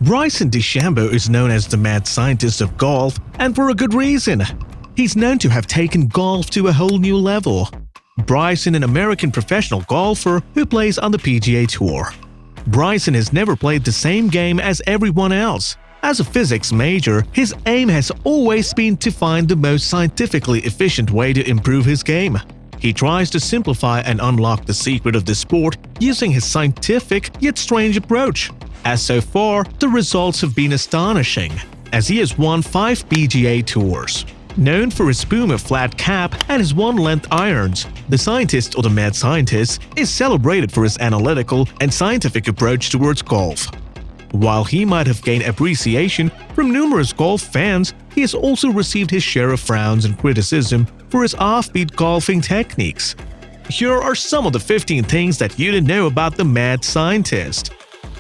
Bryson DeChambeau is known as the mad scientist of golf, and for a good reason. He's known to have taken golf to a whole new level. Bryson, an American professional golfer who plays on the PGA Tour. Bryson has never played the same game as everyone else. As a physics major, his aim has always been to find the most scientifically efficient way to improve his game. He tries to simplify and unlock the secret of the sport using his scientific yet strange approach. As so far, the results have been astonishing, as he has won 5 PGA Tours. Known for his Puma flat cap and his one-length irons, the scientist or the mad scientist is celebrated for his analytical and scientific approach towards golf. While he might have gained appreciation from numerous golf fans, he has also received his share of frowns and criticism for his offbeat golfing techniques. Here are some of the 15 things that you didn't know about the mad scientist.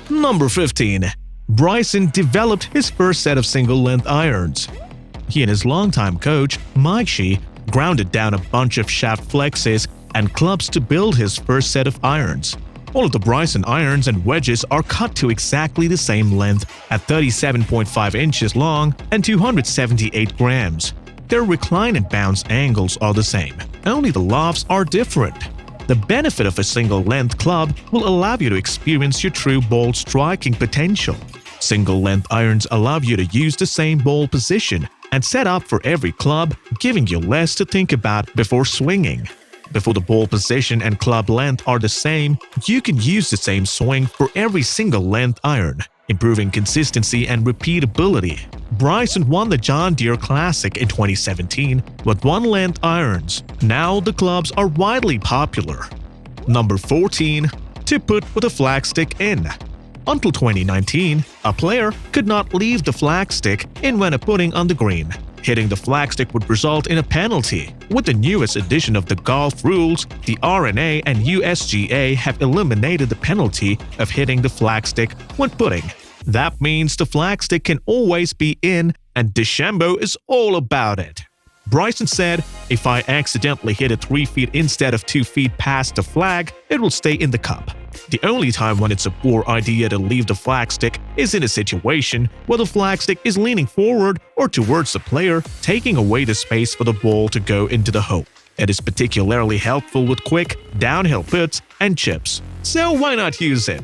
Number 15. Bryson developed his first set of single-length irons. He and his longtime coach, Mike Shea, grounded down a bunch of shaft flexes and clubs to build his first set of irons. All of the Bryson irons and wedges are cut to exactly the same length at 37.5 inches long and 278 grams. Their recline and bounce angles are the same, only the lofts are different. The benefit of a single-length club will allow you to experience your true ball striking potential. Single-length irons allow you to use the same ball position and set up for every club, giving you less to think about before swinging. Before the ball position and club length are the same, you can use the same swing for every single-length iron, improving consistency and repeatability. Bryson won the John Deere Classic in 2017 with one-length irons. Now the clubs are widely popular. Number 14. To put with a flagstick in. Until 2019, a player could not leave the flagstick in when putting on the green. Hitting the flagstick would result in a penalty. With the newest edition of the golf rules, the R&A and USGA have eliminated the penalty of hitting the flagstick when putting. That means the flagstick can always be in, and DeChambeau is all about it. Bryson said, "If I accidentally hit it 3 feet instead of 2 feet past the flag, it will stay in the cup. The only time when it's a poor idea to leave the flagstick is in a situation where the flagstick is leaning forward or towards the player, taking away the space for the ball to go into the hole. It is particularly helpful with quick, downhill puts and chips, so why not use it?"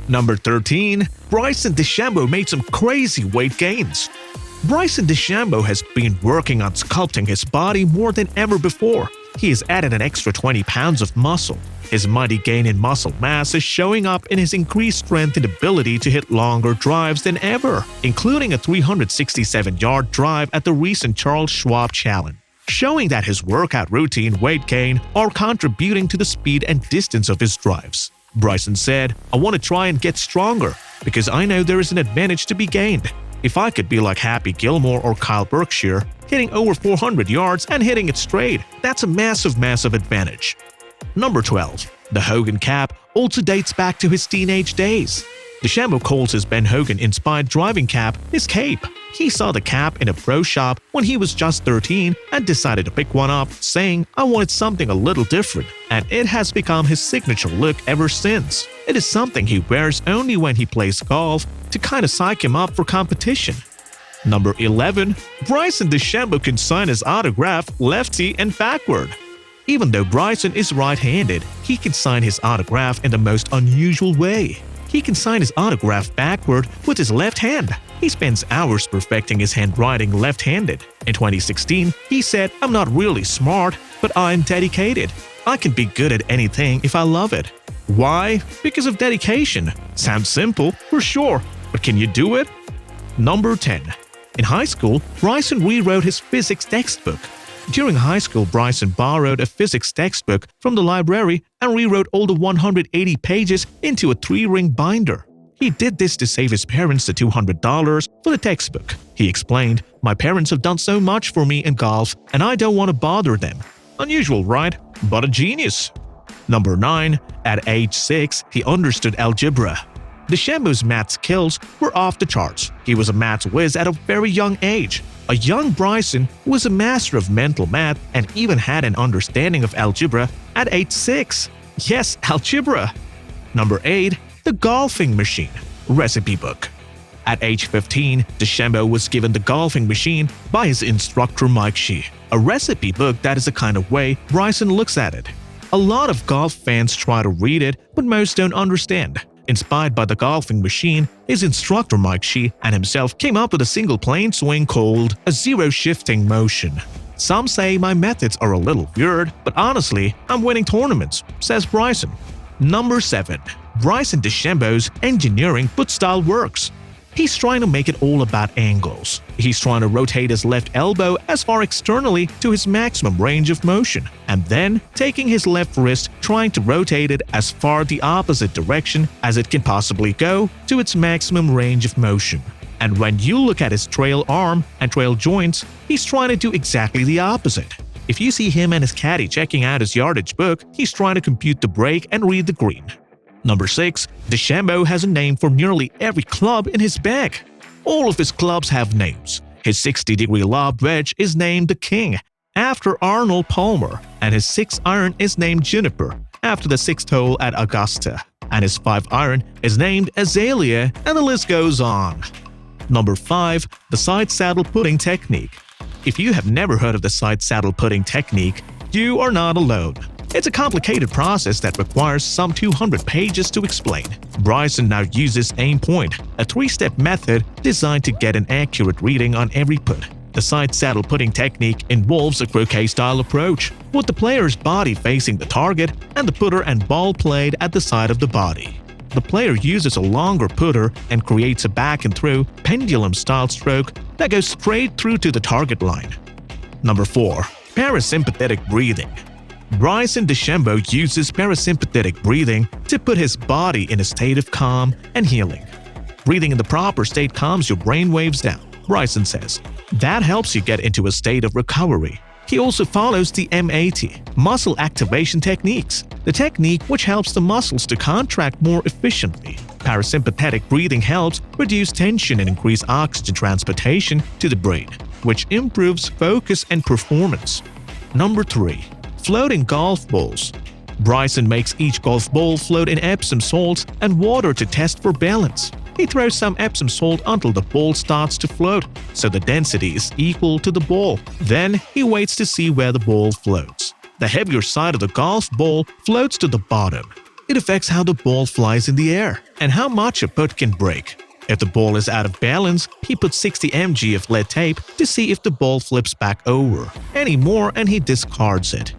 Number 13. Bryson DeChambeau made some crazy weight gains. Bryson DeChambeau has been working on sculpting his body more than ever before. He has added an extra 20 pounds of muscle. His mighty gain in muscle mass is showing up in his increased strength and ability to hit longer drives than ever, including a 367-yard drive at the recent Charles Schwab Challenge, showing that his workout routine, weight gain are contributing to the speed and distance of his drives. Bryson said, "I want to try and get stronger because I know there is an advantage to be gained. If I could be like Happy Gilmore or Kyle Berkshire, hitting over 400 yards and hitting it straight, that's a massive advantage." Number 12. The Hogan cap also dates back to his teenage days. DeChambeau calls his Ben Hogan-inspired driving cap his cape. He saw the cap in a pro shop when he was just 13 and decided to pick one up, saying, "I wanted something a little different," and it has become his signature look ever since. It is something he wears only when he plays golf to kind of psych him up for competition. Number 11. Bryson DeChambeau can sign his autograph lefty and backward. Even though Bryson is right-handed, he can sign his autograph in the most unusual way. He can sign his autograph backward with his left hand. He spends hours perfecting his handwriting left-handed. In 2016, he said, "I'm not really smart, but I'm dedicated. I can be good at anything if I love it." Why? Because of dedication. Sounds simple, for sure, but can you do it? Number 10. In high school, Bryson rewrote his physics textbook. During high school, Bryson borrowed a physics textbook from the library and rewrote all the 180 pages into a 3-ring binder. He did this to save his parents the $200 for the textbook. He explained, "My parents have done so much for me in golf, and I don't want to bother them." Unusual, right? But a genius. Number 9. At age 6, he understood algebra. DeChambeau's math skills were off the charts. He was a math whiz at a very young age. A young Bryson was a master of mental math and even had an understanding of algebra at age 6. Yes, algebra. Number 8. The Golfing Machine Recipe Book. At age 15, DeChambeau was given the golfing machine by his instructor Mike Shea, a recipe book that is the kind of way Bryson looks at it. A lot of golf fans try to read it, but most don't understand. Inspired by the golfing machine, his instructor Mike Shea and himself came up with a single plane swing called a zero-shifting motion. Some say my methods are a little weird, but honestly, I'm winning tournaments, says Bryson. Number 7. Bryson DeChambeau's engineering foot style works. He's trying to make it all about angles. He's trying to rotate his left elbow as far externally to his maximum range of motion, and then taking his left wrist trying to rotate it as far the opposite direction as it can possibly go to its maximum range of motion. And when you look at his trail arm and trail joints, he's trying to do exactly the opposite. If you see him and his caddy checking out his yardage book, he's trying to compute the break and read the green. Number 6. DeChambeau has a name for nearly every club in his bag. All of his clubs have names. His 60-degree lob wedge is named the King, after Arnold Palmer, and his 6-iron is named Juniper, after the 6th hole at Augusta, and his 5-iron is named Azalea, and the list goes on. Number 5. The side saddle putting technique. If you have never heard of the side saddle putting technique, you are not alone. It's a complicated process that requires some 200 pages to explain. Bryson now uses aim point, a 3-step method designed to get an accurate reading on every put. The side saddle putting technique involves a croquet-style approach, with the player's body facing the target and the putter and ball played at the side of the body. The player uses a longer putter and creates a back-and-through, pendulum-style stroke that goes straight through to the target line. Number 4. Parasympathetic breathing. Bryson DeChambeau uses parasympathetic breathing to put his body in a state of calm and healing. Breathing in the proper state calms your brain waves down, Bryson says. That helps you get into a state of recovery. He also follows the MAT, muscle activation techniques, the technique which helps the muscles to contract more efficiently. Parasympathetic breathing helps reduce tension and increase oxygen transportation to the brain, which improves focus and performance. Number 3. Floating golf balls. Bryson makes each golf ball float in Epsom salts and water to test for balance. He throws some Epsom salt until the ball starts to float, so the density is equal to the ball. Then he waits to see where the ball floats. The heavier side of the golf ball floats to the bottom. It affects how the ball flies in the air and how much a putt can break. If the ball is out of balance, he puts 60 mg of lead tape to see if the ball flips back over any more, and he discards it.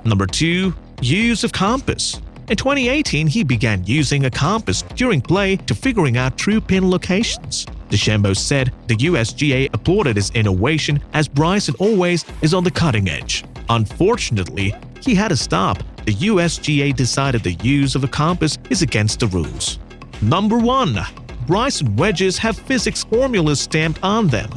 Number 2. Use of compass. In 2018, he began using a compass during play to figuring out true pin locations. DeChambeau said the USGA applauded his innovation as Bryson always is on the cutting edge. Unfortunately, he had to stop. The USGA decided the use of a compass is against the rules. Number 1. Bryson wedges have physics formulas stamped on them.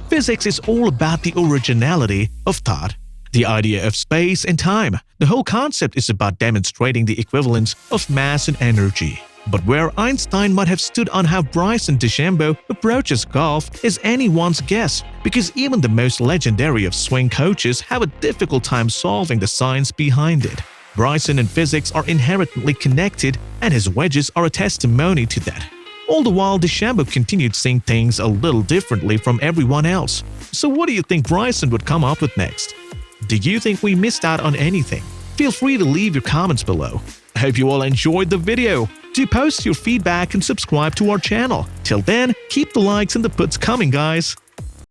Physics is all about the originality of thought. The idea of space and time. The whole concept is about demonstrating the equivalence of mass and energy. But where Einstein might have stood on how Bryson DeChambeau approaches golf is anyone's guess, because even the most legendary of swing coaches have a difficult time solving the science behind it. Bryson and physics are inherently connected, and his wedges are a testimony to that. All the while, DeChambeau continued seeing things a little differently from everyone else. So what do you think Bryson would come up with next? Do you think we missed out on anything? Feel free to leave your comments below. I hope you all enjoyed the video. Do post your feedback and subscribe to our channel. Till then, keep the likes and the puts coming, guys.